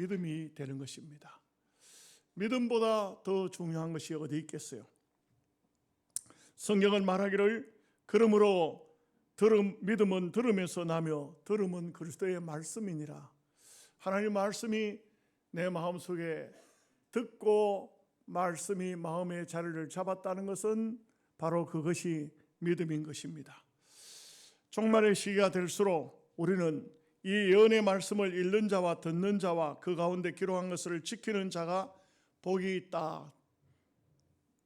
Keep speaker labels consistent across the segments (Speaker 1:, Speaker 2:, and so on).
Speaker 1: 믿음이 되는 것입니다. 믿음보다 더 중요한 것이 어디 있겠어요? 성경은 말하기를 그러므로 믿음은 들음에서 나며 들음은 그리스도의 말씀이니라. 하나님 말씀이 내 마음속에 듣고 말씀이 마음의 자리를 잡았다는 것은 바로 그것이 믿음인 것입니다. 종말의 시기가 될수록 우리는 이 예언의 말씀을 읽는 자와 듣는 자와 그 가운데 기록한 것을 지키는 자가 복이 있다.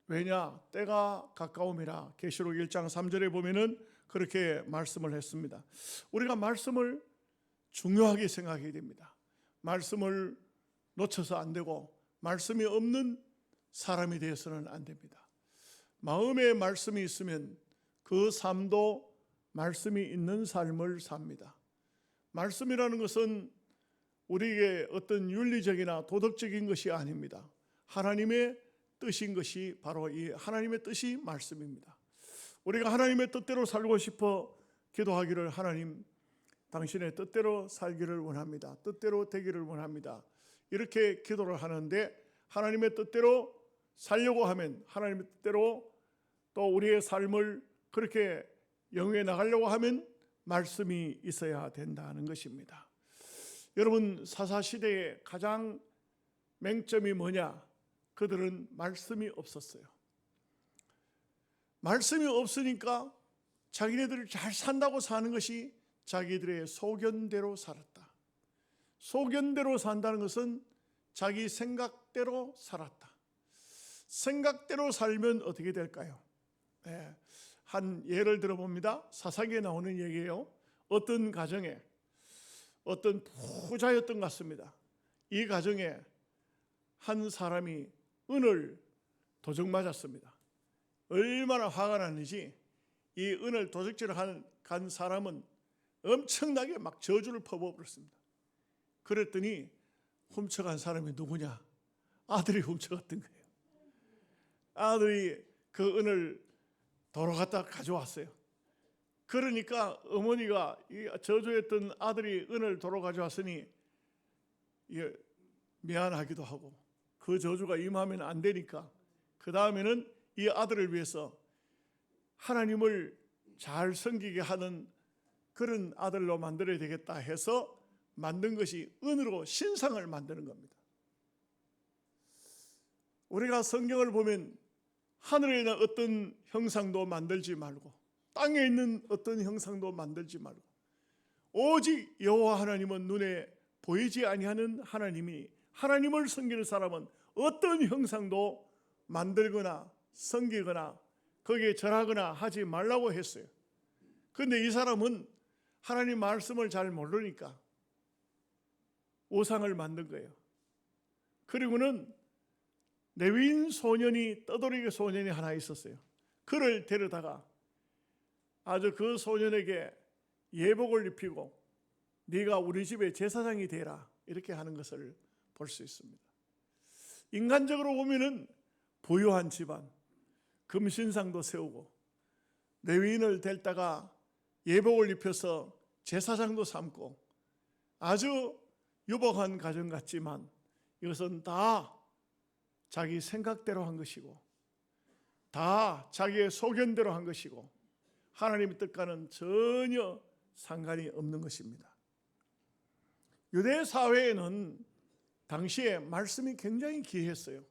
Speaker 1: 왜냐? 때가 가까움이라. 계시록 1장 3절에 보면은 그렇게 말씀을 했습니다. 우리가 말씀을 중요하게 생각해야 됩니다. 말씀을 놓쳐서 안 되고 말씀이 없는 사람이 되어서는 안 됩니다. 마음에 말씀이 있으면 그 삶도 말씀이 있는 삶을 삽니다. 말씀이라는 것은 우리에게 어떤 윤리적이나 도덕적인 것이 아닙니다. 하나님의 뜻인 것이 바로 이 하나님의 뜻이 말씀입니다. 우리가 하나님의 뜻대로 살고 싶어 기도하기를 하나님 당신의 뜻대로 살기를 원합니다. 뜻대로 되기를 원합니다. 이렇게 기도를 하는데 하나님의 뜻대로 살려고 하면 하나님의 뜻대로 또 우리의 삶을 그렇게 영위해 나가려고 하면 말씀이 있어야 된다는 것입니다. 여러분 사사시대의 가장 맹점이 뭐냐? 그들은 말씀이 없었어요. 말씀이 없으니까 자기네들 잘 산다고 사는 것이 자기들의 소견대로 살았다. 소견대로 산다는 것은 자기 생각대로 살았다. 생각대로 살면 어떻게 될까요? 한 예를 들어봅니다. 사사기에 나오는 얘기예요. 어떤 가정에 어떤 부자였던 것 같습니다. 이 가정에 한 사람이 은을 도적 맞았습니다. 얼마나 화가 났는지 이 은을 도적질을 간 사람은 엄청나게 막 저주를 퍼부어버렸습니다. 그랬더니 훔쳐간 사람이 누구냐? 아들이 훔쳐갔던 거예요. 아들이 그 은을 도로 갖다 가져왔어요. 그러니까 어머니가 이 저주했던 아들이 은을 도로 가져왔으니 미안하기도 하고 그 저주가 임하면 안 되니까 그 다음에는 이 아들을 위해서 하나님을 잘 섬기게 하는 그런 아들로 만들어야 되겠다 해서 만든 것이 은으로 신상을 만드는 겁니다. 우리가 성경을 보면 하늘에 있는 어떤 형상도 만들지 말고 땅에 있는 어떤 형상도 만들지 말고 오직 여호와 하나님은 눈에 보이지 아니하는 하나님이 하나님을 섬기는 사람은 어떤 형상도 만들거나 섬기거나 거기에 절하거나 하지 말라고 했어요. 그런데 이 사람은 하나님 말씀을 잘 모르니까 우상을 만든 거예요. 그리고는 레위인 소년이 떠돌이개 소년이 하나 있었어요. 그를 데려다가 아주 그 소년에게 예복을 입히고 네가 우리 집의 제사장이 되라 이렇게 하는 것을 볼 수 있습니다. 인간적으로 보면은 부유한 집안, 금신상도 세우고 레위인을 데리다가 예복을 입혀서 제사장도 삼고 아주 유복한 가정 같지만 이것은 다 자기 생각대로 한 것이고 다 자기의 소견대로 한 것이고 하나님의 뜻과는 전혀 상관이 없는 것입니다. 유대 사회에는 당시에 말씀이 굉장히 귀했어요.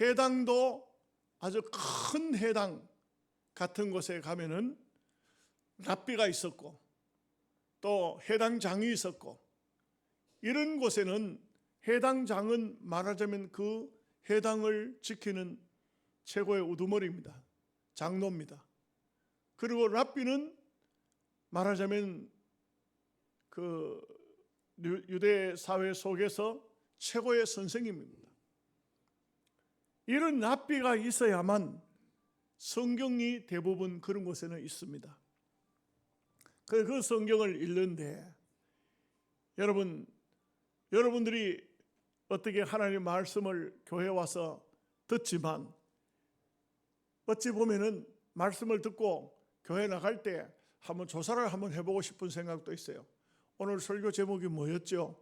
Speaker 1: 회당도 아주 큰 회당 같은 곳에 가면은 랍비가 있었고 또 회당장이 있었고 이런 곳에는 회당장은 말하자면 그 회당을 지키는 최고의 우두머리입니다. 장로입니다. 그리고 랍비는 말하자면 그 유대 사회 속에서 최고의 선생님입니다. 이런 랍비가 있어야만 성경이 대부분 그런 곳에는 있습니다. 그 성경을 읽는데 여러분들이 어떻게 하나님의 말씀을 교회에 와서 듣지만 어찌 보면은 말씀을 듣고 교회 나갈 때 한번 조사를 한번 해보고 싶은 생각도 있어요. 오늘 설교 제목이 뭐였죠?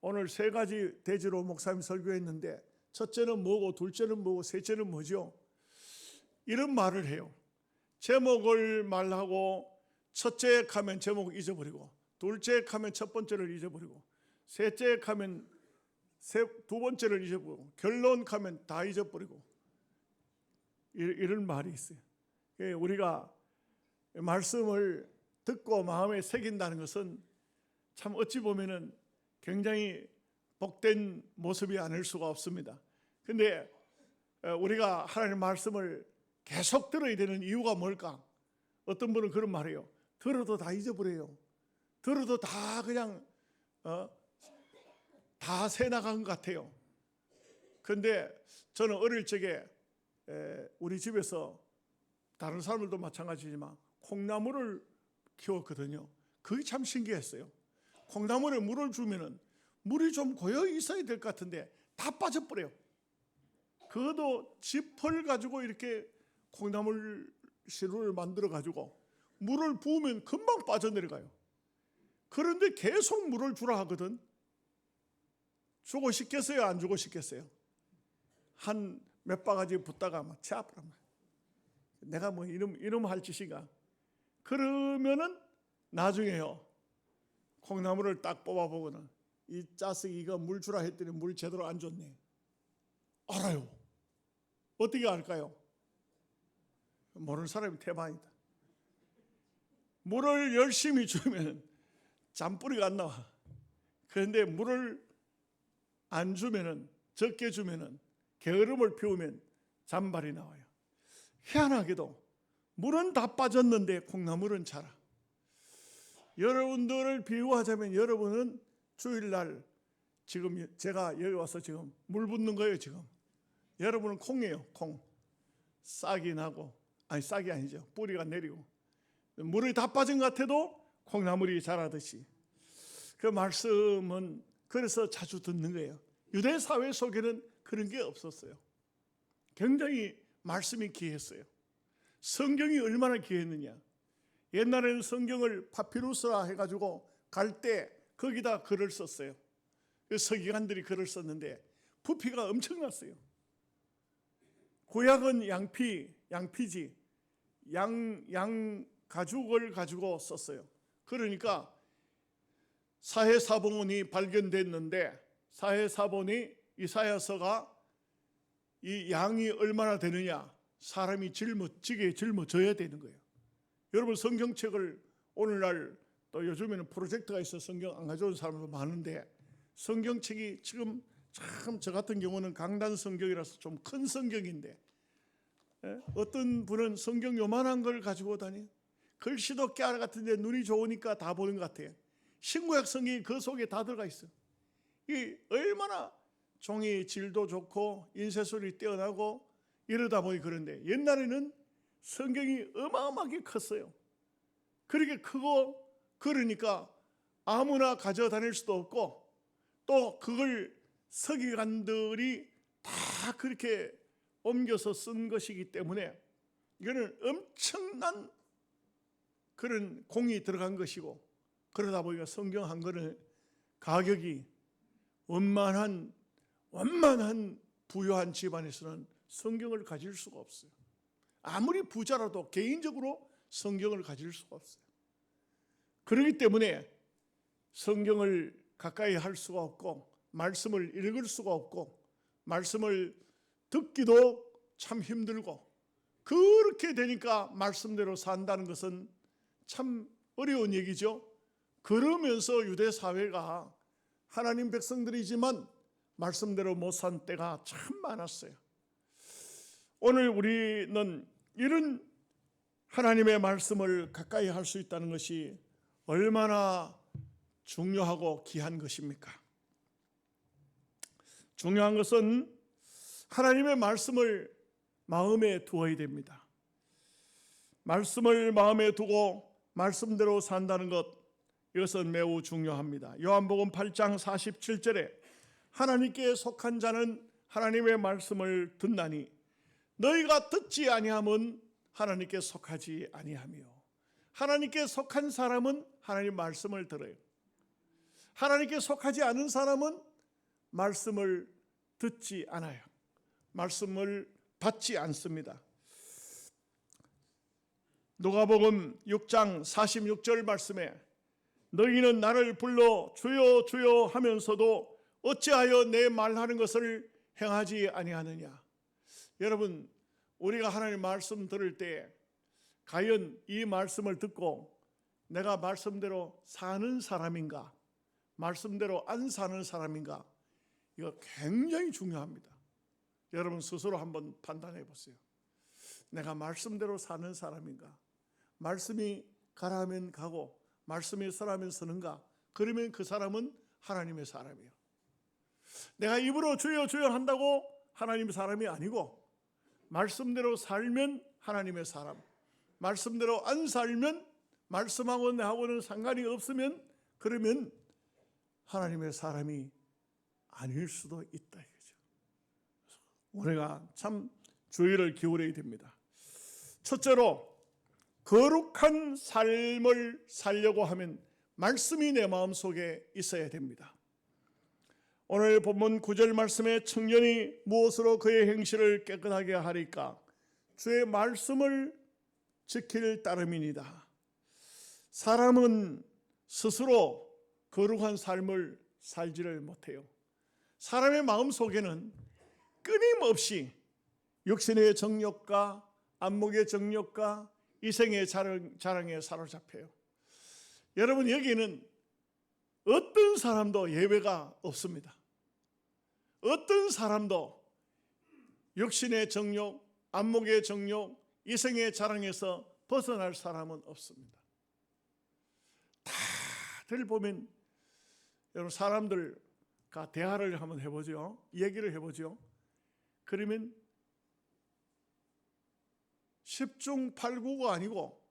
Speaker 1: 오늘 세 가지 대지로 목사님 설교했는데 첫째는 뭐고 둘째는 뭐고 셋째는 뭐죠? 이런 말을 해요. 제목을 말하고 첫째 가면 제목 잊어버리고, 둘째 가면 첫 번째를 잊어버리고, 셋째 가면 두 번째를 잊어버리고, 결론 가면 다 잊어버리고, 이런 말이 있어요. 우리가 말씀을 듣고 마음에 새긴다는 것은 참 어찌 보면은 굉장히 복된 모습이 아닐 수가 없습니다. 근데 우리가 하나님의 말씀을 계속 들어야 되는 이유가 뭘까? 어떤 분은 그런 말이에요. 들어도 다 잊어버려요. 들어도 다 그냥 다 새나간 것 같아요. 근데 저는 어릴 적에 우리 집에서 다른 사람들도 마찬가지지만 콩나물을 키웠거든요. 그게 참 신기했어요. 콩나물에 물을 주면은 물이 좀 고여 있어야 될 것 같은데 다 빠져버려요. 그것도 지퍼를 가지고 이렇게 콩나물 시루를 만들어 가지고 물을 부으면 금방 빠져내려가요. 그런데 계속 물을 주라 하거든. 주고 싶겠어요? 안 주고 싶겠어요? 한 몇 바가지 붙다가 막 채아프란 말이야. 내가 뭐 이놈 할 짓인가? 그러면은 나중에요. 콩나물을 딱 뽑아보고는 이 짜쓰기가 물 주라 했더니 물 제대로 안 줬네. 알아요. 어떻게 알까요? 모르는 사람이 태반이다. 물을 열심히 주면 잔뿌리가 안 나와. 그런데 물을 안 주면은, 적게 주면은, 게으름을 피우면 잔발이 나와요. 희한하게도 물은 다 빠졌는데 콩나물은 자라. 여러분들을 비유하자면 여러분은 주일날 지금 제가 여기 와서 지금 물 붓는 거예요. 지금 여러분은 콩이에요. 콩. 싹이 나고, 아니 싹이 아니죠. 뿌리가 내리고 물이 다 빠진 것 같아도 콩나물이 자라듯이 그 말씀은 그래서 자주 듣는 거예요. 유대 사회 속에는 그런 게 없었어요. 굉장히 말씀이 귀했어요. 성경이 얼마나 귀했느냐. 옛날에는 성경을 파피루스라 해가지고 갈 때 거기다 글을 썼어요. 서기관들이 글을 썼는데 부피가 엄청났어요. 구약은 양피지, 양 가죽을 가지고 썼어요. 그러니까 사해사본이 발견됐는데 사해사본이 이사야서가 이 양이 얼마나 되느냐, 사람이 지게 짊어져야 되는 거예요. 여러분 성경책을 오늘날 또 요즘에는 프로젝트가 있어 성경 안 가져온 사람도 많은데 성경책이 지금 참 저 같은 경우는 강단 성경이라서 좀 큰 성경인데 어떤 분은 성경 요만한 걸 가지고 다니 글씨도 깨알 같은데 눈이 좋으니까 다 보는 것 같아요. 신구약 성경이 그 속에 다 들어가 있어. 이 얼마나 종이 질도 좋고 인쇄술이 뛰어나고 이러다 보니 그런데 옛날에는 성경이 어마어마하게 컸어요. 그렇게 크고 그러니까 아무나 가져다닐 수도 없고 또 그걸 서기관들이 다 그렇게 옮겨서 쓴 것이기 때문에 이거는 엄청난 그런 공이 들어간 것이고 그러다 보니까 성경 한 권의 가격이 원만한 부유한 집안에서는 성경을 가질 수가 없어요. 아무리 부자라도 개인적으로 성경을 가질 수가 없어요. 그렇기 때문에 성경을 가까이 할 수가 없고 말씀을 읽을 수가 없고 말씀을 듣기도 참 힘들고 그렇게 되니까 말씀대로 산다는 것은 참 어려운 얘기죠. 그러면서 유대 사회가 하나님 백성들이지만 말씀대로 못 산 때가 참 많았어요. 오늘 우리는 이런 하나님의 말씀을 가까이 할 수 있다는 것이 얼마나 중요하고 귀한 것입니까? 중요한 것은 하나님의 말씀을 마음에 두어야 됩니다. 말씀을 마음에 두고 말씀대로 산다는 것, 이것은 매우 중요합니다. 요한복음 8장 47절에 하나님께 속한 자는 하나님의 말씀을 듣나니 너희가 듣지 아니함은 하나님께 속하지 아니하며 하나님께 속한 사람은 하나님 말씀을 들어요. 하나님께 속하지 않은 사람은 말씀을 듣지 않아요. 말씀을 받지 않습니다. 누가복음 6장 46절 말씀에 너희는 나를 불러 주여 주여 하면서도 어찌하여 내 말하는 것을 행하지 아니하느냐. 여러분, 우리가 하나님 말씀 들을 때 과연 이 말씀을 듣고 내가 말씀대로 사는 사람인가, 말씀대로 안 사는 사람인가, 이거 굉장히 중요합니다. 여러분 스스로 한번 판단해 보세요. 내가 말씀대로 사는 사람인가, 말씀이 가라 하면 가고 말씀이 서라면 서는가, 그러면 그 사람은 하나님의 사람이에요. 내가 입으로 주여 주여 한다고 하나님의 사람이 아니고, 말씀대로 살면 하나님의 사람, 말씀대로 안 살면, 말씀하고 나하고는 상관이 없으면, 그러면 하나님의 사람이 아닐 수도 있다 이거죠. 우리가 참 주의를 기울여야 됩니다. 첫째로, 거룩한 삶을 살려고 하면 말씀이 내 마음속에 있어야 됩니다. 오늘 본문 9절 말씀에 청년이 무엇으로 그의 행실을 깨끗하게 하리까? 주의 말씀을 지킬 따름이니이다. 사람은 스스로 거룩한 삶을 살지를 못해요. 사람의 마음속에는 끊임없이 육신의 정욕과 안목의 정욕과 이생의 자랑에 사로잡혀요. 여러분, 여기는 어떤 사람도 예외가 없습니다. 어떤 사람도 육신의 정욕, 안목의 정욕, 이생의 자랑에서 벗어날 사람은 없습니다. 다들 보면, 여러분 사람들과 대화를 한번 해보죠. 얘기를 해보죠. 그러면 10중 8구가 아니고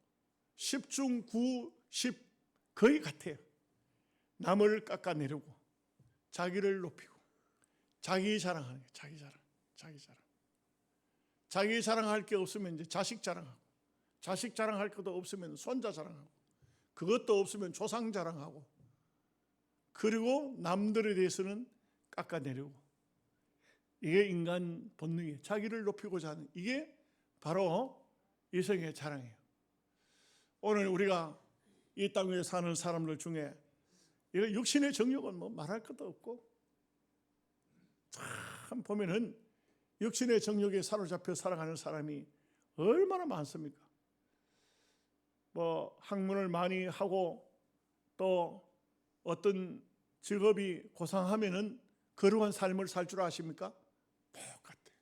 Speaker 1: 10중 9, 10 거의 같아요. 남을 깎아내리고 자기를 높이고 자기 자랑하는 게 자기 자랑. 자기 자랑할 게 없으면 이제 자식 자랑하고, 자식 자랑할 것도 없으면 손자 자랑하고, 그것도 없으면 조상 자랑하고, 그리고 남들에 대해서는 깎아내리고. 이게 인간 본능이에요. 자기를 높이고자 하는, 이게 바로 이성의 자랑이에요. 오늘 우리가 이 땅 위에 사는 사람들 중에 육신의 정욕은 뭐 말할 것도 없고, 참 보면은 육신의 정욕에 사로잡혀 살아가는 사람이 얼마나 많습니까? 뭐 학문을 많이 하고 또 어떤 직업이 고상하면은 거룩한 삶을 살 줄 아십니까? 똑같아요.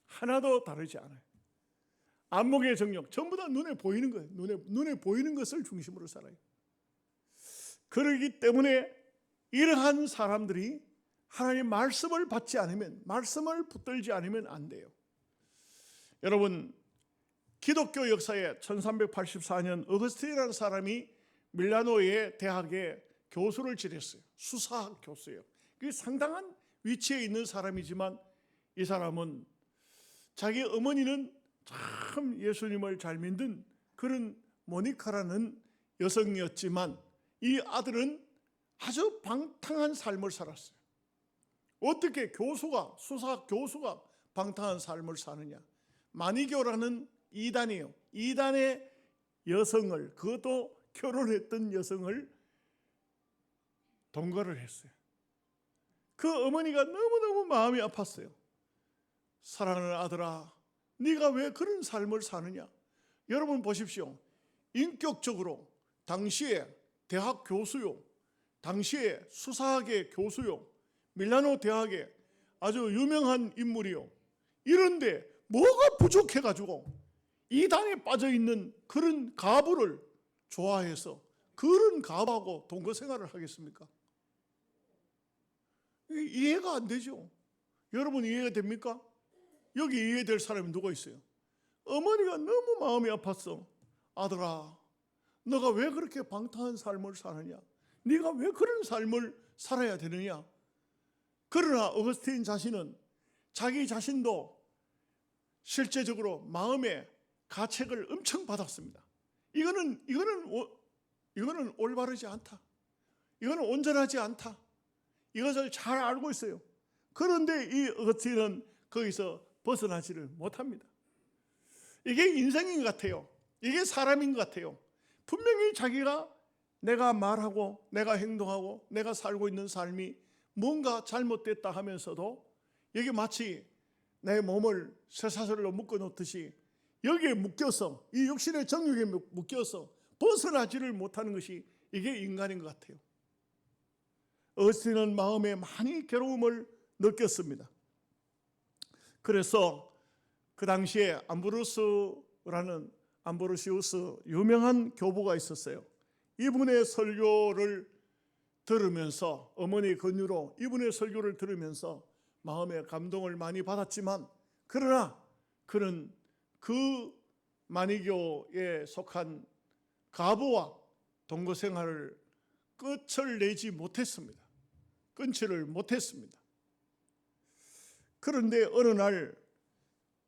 Speaker 1: 하나도 다르지 않아요. 안목의 정욕, 전부 다 눈에 보이는 거예요. 눈에 보이는 것을 중심으로 살아요. 그러기 때문에 이러한 사람들이 하나님 말씀을 받지 않으면, 말씀을 붙들지 않으면 안 돼요. 여러분, 기독교 역사에 1384년 어거스틴이라는 사람이 밀라노의 대학에 교수를 지냈어요. 수사학 교수예요. 그게 상당한 위치에 있는 사람이지만, 이 사람은 자기 어머니는 참 예수님을 잘 믿는 그런 모니카라는 여성이었지만, 이 아들은 아주 방탕한 삶을 살았어요. 어떻게 교수가, 수사학 교수가 방탕한 삶을 사느냐? 마니교라는 이단이에요. 이단의 여성을, 그것도 결혼했던 여성을 동거를 했어요. 그 어머니가 너무너무 마음이 아팠어요. 사랑하는 아들아, 네가 왜 그런 삶을 사느냐? 여러분 보십시오. 인격적으로 당시에 대학 교수요, 당시에 수사학의 교수요, 밀라노 대학의 아주 유명한 인물이요, 이런데 뭐가 부족해가지고 이단에 빠져있는 그런 가부를 좋아해서 그런 가부하고 동거 생활을 하겠습니까? 이해가 안 되죠. 여러분 이해가 됩니까? 여기 이해될 사람이 누가 있어요? 어머니가 너무 마음이 아팠어. 아들아, 너가 왜 그렇게 방탕한 삶을 사느냐? 네가 왜 그런 삶을 살아야 되느냐? 그러나 어거스틴 자신은 자기 자신도 실제적으로 마음의 가책을 엄청 받았습니다. 이거는 올바르지 않다. 이거는 온전하지 않다. 이것을 잘 알고 있어요. 그런데 이 어거스틴은 거기서 벗어나지를 못합니다. 이게 인생인 것 같아요. 이게 사람인 것 같아요. 분명히 자기가 내가 말하고 내가 행동하고 내가 살고 있는 삶이 뭔가 잘못됐다 하면서도 이게 마치 내 몸을 쇠사슬로 묶어놓듯이 여기에 묶여서 이 육신의 정욕에 묶여서 벗어나지를 못하는 것이 이게 인간인 것 같아요. 어거스틴은 마음에 많이 괴로움을 느꼈습니다. 그래서 그 당시에 암브로시우스 유명한 교부가 있었어요. 이분의 설교를 들으면서 어머니 권유로 이분의 설교를 들으면서 마음에 감동을 많이 받았지만 그러나 그는 그 마니교에 속한 가부와 동거 생활을 끝을 내지 못했습니다. 끊지를 못했습니다. 그런데 어느 날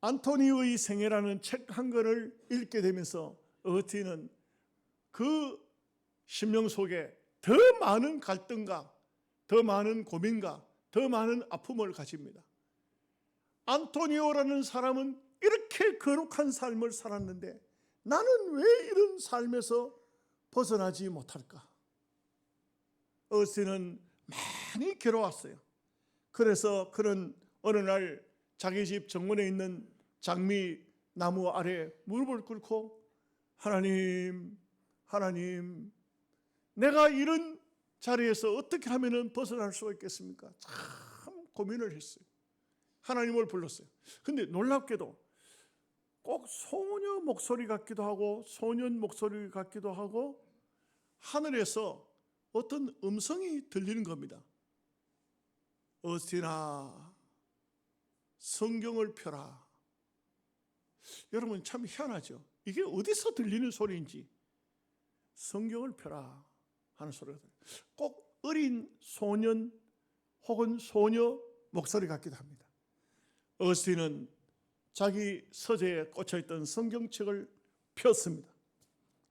Speaker 1: 안토니의 생애라는 책 한 권을 읽게 되면서 어거스틴은 그 심령 속에 더 많은 갈등과 더 많은 고민과 더 많은 아픔을 가집니다. 안토니오라는 사람은 이렇게 거룩한 삶을 살았는데 나는 왜 이런 삶에서 벗어나지 못할까? 어거스틴은 많이 괴로웠어요. 그래서 그는 어느 날 자기 집 정원에 있는 장미 나무 아래 무릎을 꿇고 하나님, 내가 이런 자리에서 어떻게 하면 벗어날 수가 있겠습니까? 참 고민을 했어요. 하나님을 불렀어요. 근데 놀랍게도 꼭 소녀 목소리 같기도 하고 소년 목소리 같기도 하고 하늘에서 어떤 음성이 들리는 겁니다. 어거스틴아, 성경을 펴라. 여러분 참 희한하죠. 이게 어디서 들리는 소리인지. 성경을 펴라 하는 소리가 들려요. 꼭 어린 소년 혹은 소녀 목소리 같기도 합니다. 어거스틴은 자기 서재에 꽂혀있던 성경책을 폈습니다.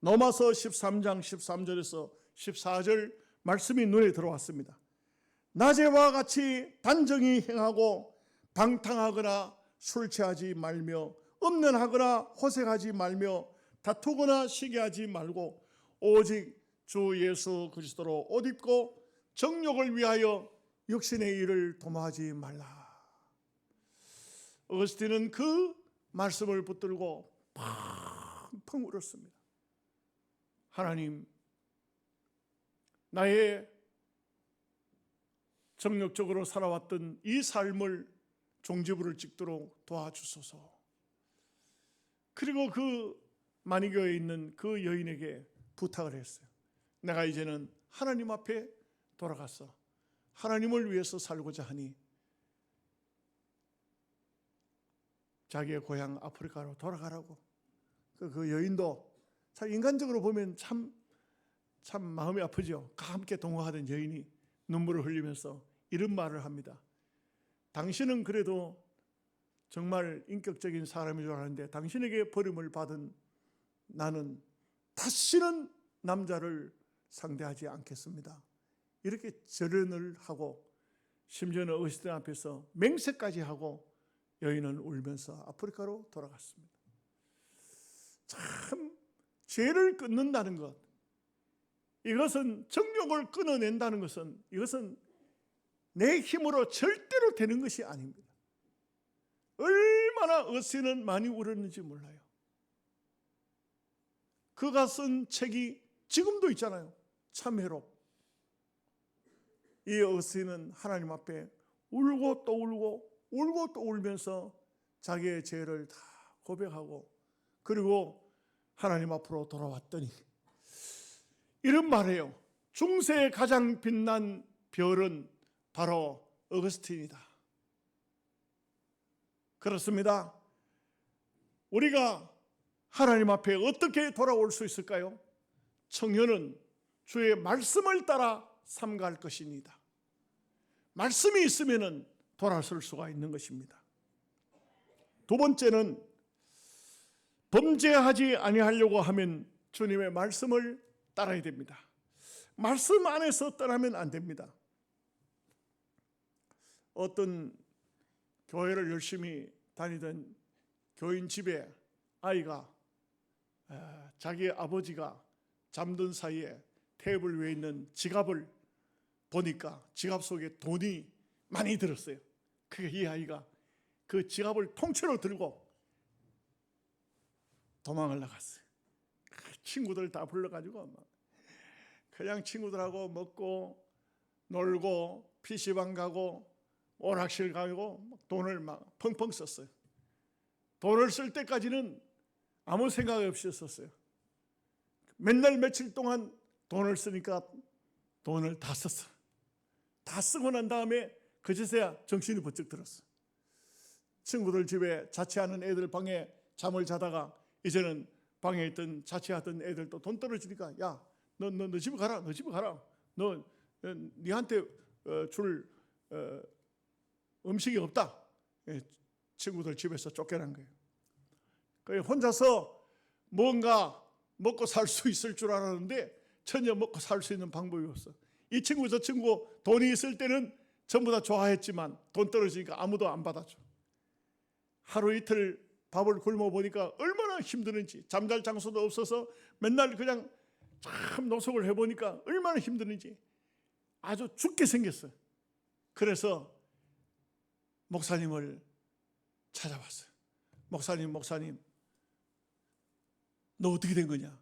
Speaker 1: 로마서 13장 13절에서 14절 말씀이 눈에 들어왔습니다. 낮에와 같이 단정히 행하고 방탕하거나 술 취하지 말며 음란하거나 호색하지 말며 다투거나 시기하지 말고 오직 주 예수 그리스도로 옷 입고 정욕을 위하여 육신의 일을 도모하지 말라. 어거스틴은 그 말씀을 붙들고 펑펑 울었습니다. 하나님, 나의 정욕적으로 살아왔던 이 삶을 종지부를 찍도록 도와주소서. 그리고 그 마니교에 있는 그 여인에게 부탁을 했어요. 내가 이제는 하나님 앞에 돌아가서 하나님을 위해서 살고자 하니 자기의 고향 아프리카로 돌아가라고. 그 여인도 참 인간적으로 보면 참 마음이 아프죠. 함께 동거하던 여인이 눈물을 흘리면서 이런 말을 합니다. 당신은 그래도 정말 인격적인 사람인 줄 알았는데 당신에게 버림을 받은 나는 다시는 남자를 상대하지 않겠습니다. 이렇게 절연을 하고 심지어는 어거스틴 앞에서 맹세까지 하고 여인은 울면서 아프리카로 돌아갔습니다. 참 죄를 끊는다는 것, 이것은 정욕을 끊어낸다는 것은 이것은 내 힘으로 절대로 되는 것이 아닙니다. 얼마나 어거스틴은 많이 울었는지 몰라요. 그가 쓴 책이 지금도 있잖아요. 참회록. 이 어거스틴은 하나님 앞에 울고 또 울고 울고 또 울면서 자기의 죄를 다 고백하고 그리고 하나님 앞으로 돌아왔더니 이런 말이에요. 중세의 가장 빛난 별은 바로 어거스틴이다. 그렇습니다. 우리가 하나님 앞에 어떻게 돌아올 수 있을까요? 청년은 주의 말씀을 따라 삼갈 것입니다. 말씀이 있으면 돌아설 수가 있는 것입니다. 두 번째는 범죄하지 아니하려고 하면 주님의 말씀을 따라야 됩니다. 말씀 안에서 떠나면 안 됩니다. 어떤 교회를 열심히 다니던 교인 집에 아이가 자기 아버지가 잠든 사이에 테이블 위에 있는 지갑을 보니까 지갑 속에 돈이 많이 들었어요. 그게 이 아이가 그 지갑을 통째로 들고 도망을 나갔어요. 친구들 다 불러가지고 그냥 친구들하고 먹고 놀고 PC방 가고 오락실 가고 돈을 막 펑펑 썼어요. 돈을 쓸 때까지는 아무 생각 없이 썼어요. 맨날 며칠 동안 돈을 쓰니까 돈을 다 썼어. 다 쓰고 난 다음에 그제서야 정신이 번쩍 들었어. 친구들 집에 자취하는 애들 방에 잠을 자다가 이제는 방에 있던 자취하던 애들도 돈 떨어지니까 야, 너 집에 가라. 너 집에 가라. 너 니한테 줄 음식이 없다. 친구들 집에서 쫓겨난 거예요. 그래 혼자서 뭔가 먹고 살 수 있을 줄 알았는데 전혀 먹고 살 수 있는 방법이 없어. 이 친구 저 친구 돈이 있을 때는 전부 다 좋아했지만 돈 떨어지니까 아무도 안 받아줘. 하루 이틀 밥을 굶어 보니까 얼마나 힘드는지, 잠잘 장소도 없어서 맨날 그냥 참 노숙을 해보니까 얼마나 힘드는지 아주 죽게 생겼어요. 그래서 목사님을 찾아봤어요. 목사님 너 어떻게 된 거냐?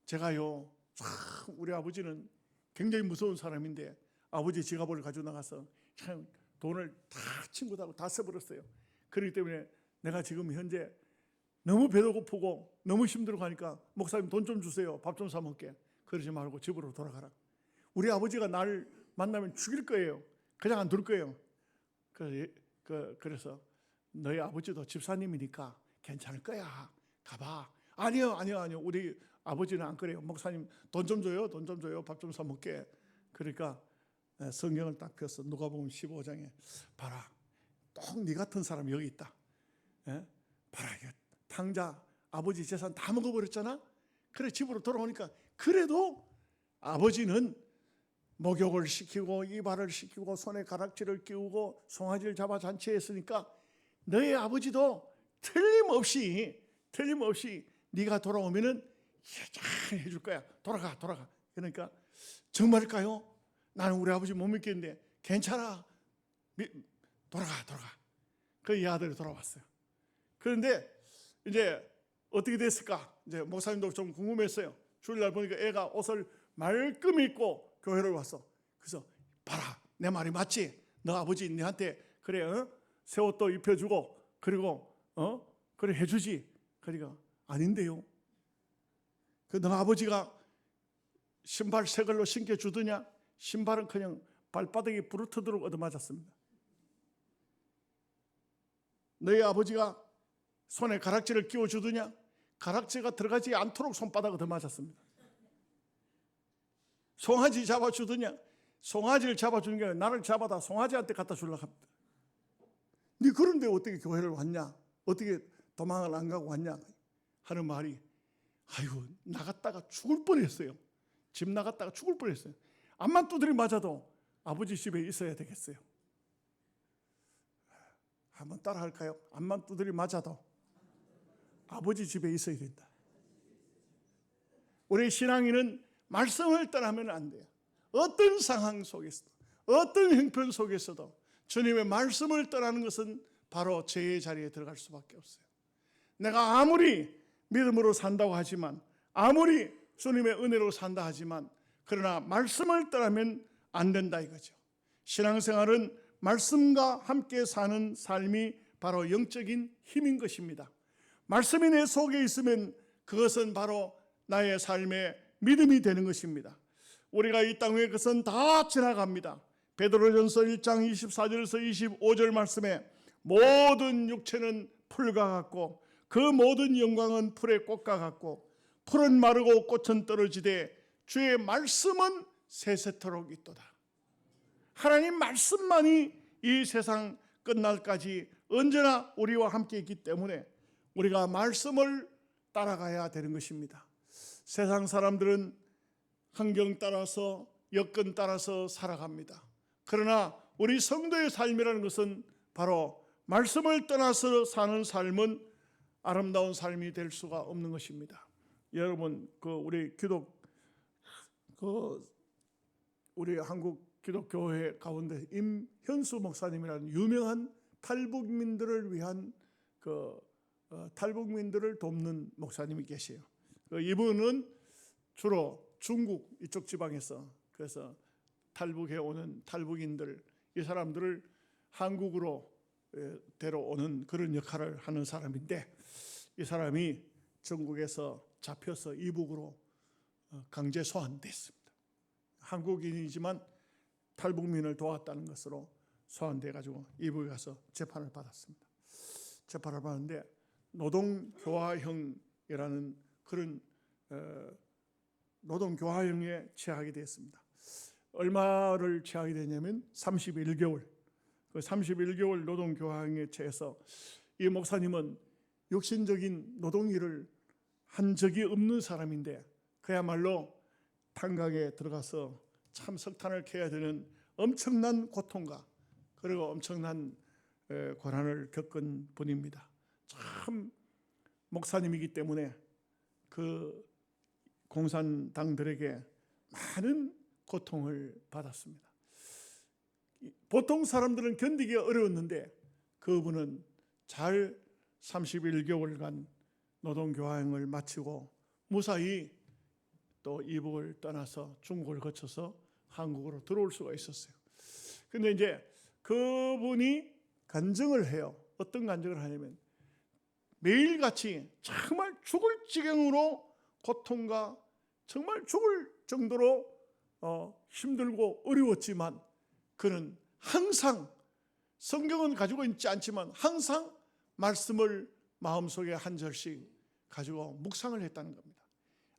Speaker 1: 제가요 우리 아버지는 굉장히 무서운 사람인데 아버지 지갑을 가지고 나가서 참 돈을 다 친구들하고 다 써버렸어요. 그렇기 때문에 내가 지금 현재 너무 배도 고프고 너무 힘들어 가니까 목사님 돈 좀 주세요. 밥 좀 사 먹게. 그러지 말고 집으로 돌아가라. 우리 아버지가 날 만나면 죽일 거예요. 그냥 안 둘 거예요. 그래서 너희 아버지도 집사님이니까 괜찮을 거야. 가봐. 아니요. 우리 아버지는 안 그래요. 목사님 돈 좀 줘요. 밥 좀 사 먹게. 그러니까 성경을 딱 펴서 누가복음 15장에 봐라. 꼭 네 같은 사람이 여기 있다. 봐라. 탕자 아버지 재산 다 먹어버렸잖아. 그래 집으로 돌아오니까 그래도 아버지는 목욕을 시키고 이발을 시키고 손에 가락지를 끼우고 송아지를 잡아 잔치했으니까 너희 아버지도 틀림없이 네가 돌아오면은 잘 해줄 거야. 돌아가. 그러니까 정말일까요? 나는 우리 아버지 못 믿겠는데 괜찮아. 돌아가. 그 이 아들이 돌아왔어요. 그런데 이제 어떻게 됐을까? 이제 목사님도 좀 궁금했어요. 주일날 보니까 애가 옷을 말끔 입고 교회를 왔어. 그래서 봐라, 내 말이 맞지? 너 아버지 너한테 그래 새 옷도 입혀주고 그리고 그래 해주지. 그러니까 아닌데요. 너 아버지가 신발 새 걸로 신겨주더냐? 신발은 그냥 발바닥에 부르트도록 얻어맞았습니다. 너희 아버지가 손에 가락지를 끼워주더냐? 가락지가 들어가지 않도록 손바닥 얻어맞았습니다. 송아지 잡아주더냐? 송아지를 잡아주는 게 아니라 나를 잡아다 송아지한테 갖다 주려고 합니다. 네 그런데 어떻게 교회를 왔냐? 어떻게 도망을 안 가고 왔냐? 하는 말이 아이고 나갔다가 죽을 뻔했어요. 집 나갔다가 죽을 뻔했어요. 암만 두드려 맞아도 아버지 집에 있어야 되겠어요. 한번 따라 할까요? 암만 두드려 맞아도 아버지 집에 있어야 된다. 우리 신앙인은 말씀을 떠나면 안 돼요. 어떤 상황 속에서도 어떤 형편 속에서도 주님의 말씀을 떠나는 것은 바로 죄의 자리에 들어갈 수밖에 없어요. 내가 아무리 믿음으로 산다고 하지만 아무리 주님의 은혜로 산다 하지만 그러나 말씀을 떠나면 안 된다 이거죠. 신앙생활은 말씀과 함께 사는 삶이 바로 영적인 힘인 것입니다. 말씀이 내 속에 있으면 그것은 바로 나의 삶의 믿음이 되는 것입니다. 우리가 이 땅 위에 그것은 다 지나갑니다. 베드로전서 1장 24절에서 25절 말씀에 모든 육체는 풀과 같고 그 모든 영광은 풀의 꽃과 같고 풀은 마르고 꽃은 떨어지되 주의 말씀은 세세토록 있도다. 하나님 말씀만이 이 세상 끝날까지 언제나 우리와 함께 있기 때문에 우리가 말씀을 따라가야 되는 것입니다. 세상 사람들은 환경 따라서 여건 따라서 살아갑니다. 그러나 우리 성도의 삶이라는 것은 바로 말씀을 떠나서 사는 삶은 아름다운 삶이 될 수가 없는 것입니다. 여러분, 우리 한국 기독교회 가운데 임현수 목사님이라는 유명한 탈북민들을 위한 탈북민들을 돕는 목사님이 계세요. 이분은 주로 중국 이쪽 지방에서 그래서 탈북해 오는 탈북인들, 이 사람들을 한국으로 데려오는 그런 역할을 하는 사람인데, 이 사람이 중국에서 잡혀서 이북으로 강제 소환됐습니다. 한국인이지만 탈북민을 도왔다는 것으로 소환돼 가지고 이북에 가서 재판을 받았습니다. 재판을 받았는데 노동교화형이라는 그런 노동교화형에 처하게 되었습니다. 얼마를 처하게 되냐면 31개월. 그 31개월 노동교화형에 처해서 이 목사님은 육신적인 노동일을 한 적이 없는 사람인데 그야말로 탄광에 들어가서 참 석탄을 캐야 되는 엄청난 고통과 그리고 엄청난 고난을 겪은 분입니다. 참 목사님이기 때문에 그 공산당들에게 많은 고통을 받았습니다. 보통 사람들은 견디기 어려웠는데 그분은 잘 31개월간 노동교화형을 마치고 무사히 또 이북을 떠나서 중국을 거쳐서 한국으로 들어올 수가 있었어요. 근데 이제 그분이 간증을 해요. 어떤 간증을 하냐면 매일같이 정말 죽을 지경으로 고통과 정말 죽을 정도로 힘들고 어려웠지만 그는 항상 성경은 가지고 있지 않지만 항상 말씀을 마음속에 한 절씩 가지고 묵상을 했다는 겁니다.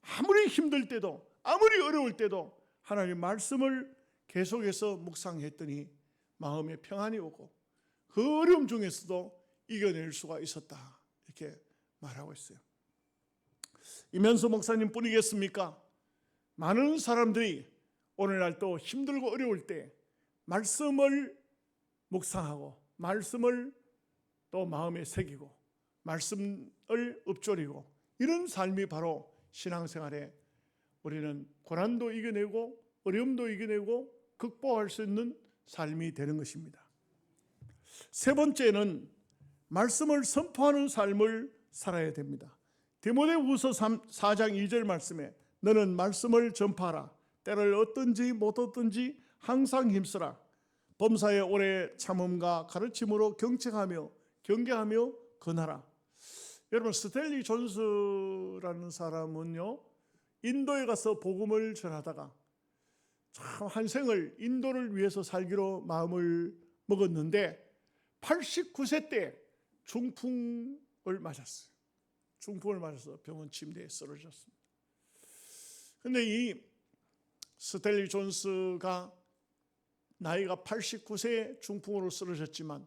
Speaker 1: 아무리 힘들 때도 아무리 어려울 때도 하나님 말씀을 계속해서 묵상했더니 마음에 평안이 오고 그 어려움 중에서도 이겨낼 수가 있었다, 이렇게 말하고 있어요. 임현수 목사님 뿐이겠습니까? 많은 사람들이 오늘날 또 힘들고 어려울 때 말씀을 묵상하고 말씀을 또 마음에 새기고 말씀을 읊조리고 이런 삶이 바로 신앙생활에 우리는 고난도 이겨내고 어려움도 이겨내고 극복할 수 있는 삶이 되는 것입니다. 세 번째는 말씀을 선포하는 삶을 살아야 됩니다. 디모데후서 4장 2절 말씀에 너는 말씀을 전파하라. 때를 얻든지 못 얻든지 항상 힘쓰라. 범사에 오래 참음과 가르침으로 경청하며 경계하며 권하라. 여러분, 스탠리 존스라는 사람은요, 인도에 가서 복음을 전하다가 참 한 생을 인도를 위해서 살기로 마음을 먹었는데 89세 때 중풍을 맞았어요. 중풍을 맞아서 병원 침대에 쓰러졌습니다. 그런데 이 스탠리 존스가 나이가 89세에 중풍으로 쓰러졌지만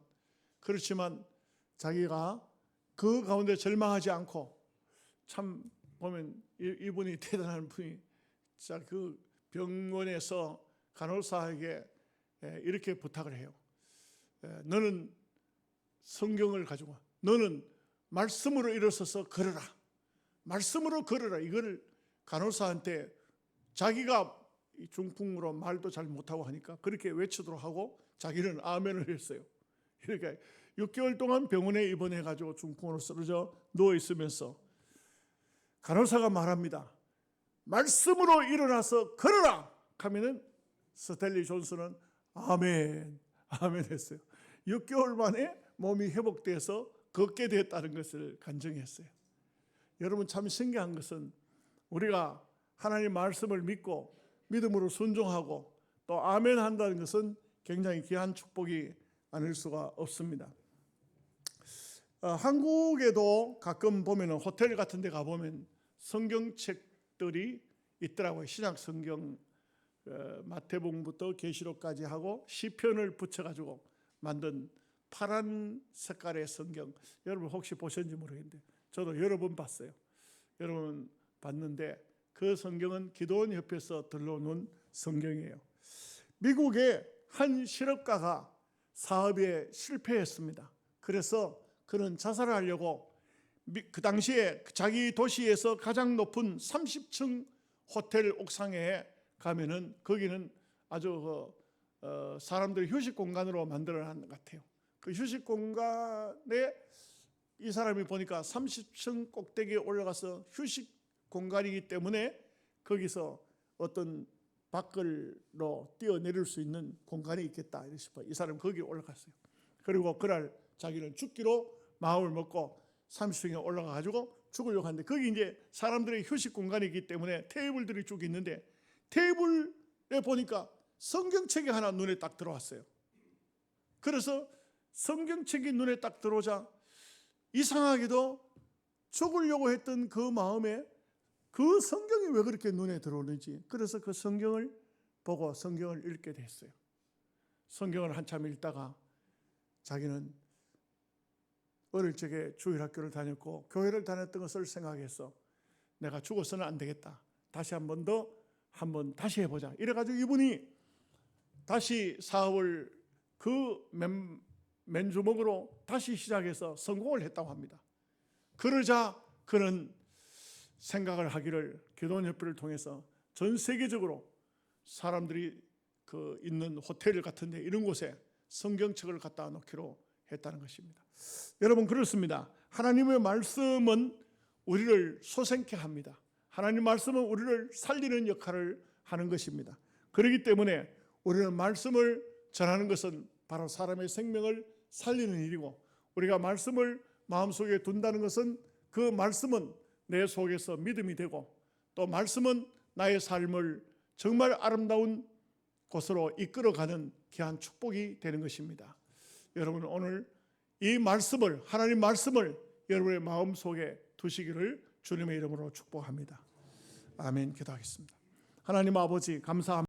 Speaker 1: 그렇지만 자기가 그 가운데 절망하지 않고 참 보면 이분이 대단한 분이 진짜 그 병원에서 간호사에게 이렇게 부탁을 해요. 너는 성경을 가지고 너는 말씀으로 일어서서 걸어라. 말씀으로 걸어라. 이걸 간호사한테 자기가 중풍으로 말도 잘 못하고 하니까 그렇게 외치도록 하고 자기는 아멘을 했어요. 이렇게 6개월 동안 병원에 입원해가지고 중풍으로 쓰러져 누워있으면서 간호사가 말합니다. 말씀으로 일어나서 걸어라 하면은 스탠리 존스는 아멘, 아멘 했어요. 6개월 만에 몸이 회복돼서 걷게 됐다는 것을 간증했어요. 여러분, 참 신기한 것은 우리가 하나님 말씀을 믿고 믿음으로 순종하고 또 아멘 한다는 것은 굉장히 귀한 축복이 아닐 수가 없습니다. 한국에도 가끔 보면 호텔 같은 데 가보면 성경책들이 있더라고요. 신약 성경 마태복음부터 계시록까지 하고 시편을 붙여가지고 만든 파란 색깔의 성경. 여러분 혹시 보셨는지 모르겠는데 저도 여러 번 봤어요. 여러 번 봤는데 그 성경은 기도원 협회에서 들러놓은 성경이에요. 미국의 한 실업가가 사업에 실패했습니다. 그래서 그는 자살을 하려고 그 당시에 자기 도시에서 가장 높은 30층 호텔 옥상에 가면은 거기는 아주 사람들이 휴식 공간으로 만들어놓은 것 같아요. 그 휴식 공간에 이 사람이 보니까 30층 꼭대기에 올라가서 휴식 공간이기 때문에 거기서 어떤 밖으로 뛰어내릴 수 있는 공간이 있겠다 싶어요. 이 사람이 거기에 올라갔어요. 그리고 그날 자기는 죽기로 마음을 먹고 30층에 올라가가지고 죽으려고 하는데 거기 이제 사람들의 휴식 공간이기 때문에 테이블들이 쭉 있는데 테이블에 보니까 성경책이 하나 눈에 딱 들어왔어요. 그래서 성경책이 눈에 딱 들어오자 이상하게도 죽으려고 했던 그 마음에 그 성경이 왜 그렇게 눈에 들어오는지, 그래서 그 성경을 보고 성경을 읽게 됐어요. 성경을 한참 읽다가 자기는 어릴 적에 주일학교를 다녔고 교회를 다녔던 것을 생각해서 내가 죽어서는 안 되겠다. 다시 다시 해보자. 이래가지고 이분이 다시 사업을 그 맨주먹으로 다시 시작해서 성공을 했다고 합니다. 그러자 그는 생각을 하기를 기도원협회를 통해서 전 세계적으로 사람들이 그 있는 호텔 같은데 이런 곳에 성경책을 갖다 놓기로 했다는 것입니다. 여러분, 그렇습니다. 하나님의 말씀은 우리를 소생케 합니다. 하나님 말씀은 우리를 살리는 역할을 하는 것입니다. 그렇기 때문에 우리는 말씀을 전하는 것은 바로 사람의 생명을 살리는 일이고, 우리가 말씀을 마음속에 둔다는 것은 그 말씀은 내 속에서 믿음이 되고, 또 말씀은 나의 삶을 정말 아름다운 곳으로 이끌어가는 귀한 축복이 되는 것입니다. 여러분, 오늘 이 말씀을, 하나님 말씀을 여러분의 마음속에 두시기를 주님의 이름으로 축복합니다. 아멘. 기도하겠습니다. 하나님 아버지, 감사합니다.